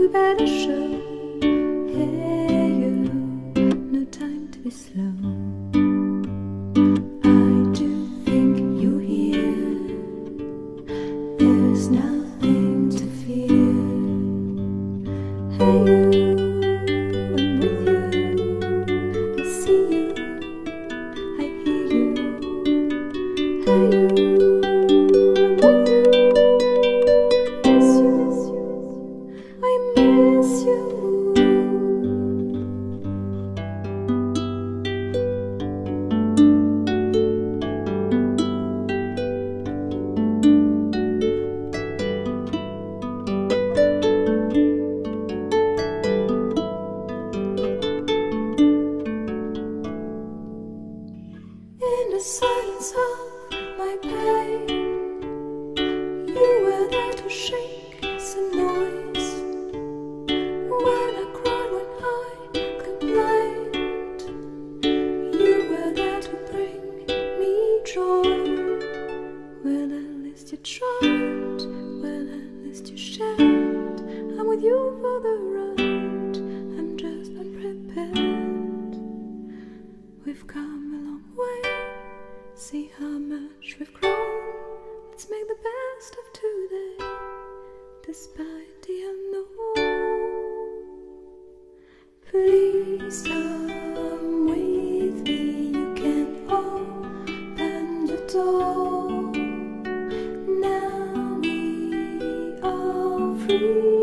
you better show. Hey you, no time to be slow. I do think you're here. There's nothing to fear. Hey you, I'm with you. I see you, I hear you. Hey you, I'm with you. I miss you. In the silence of my pain, you were there to shake some noise. When I cried, when I complained, you were there to bring me joy. Well, at least you tried, well, at least you shared. I'm with you for the ride, I'm just unprepared. We've come a long way, see how much we've grown. Let's make the best of today, despite the unknown. Please come with me, you can open the door. Now we are free.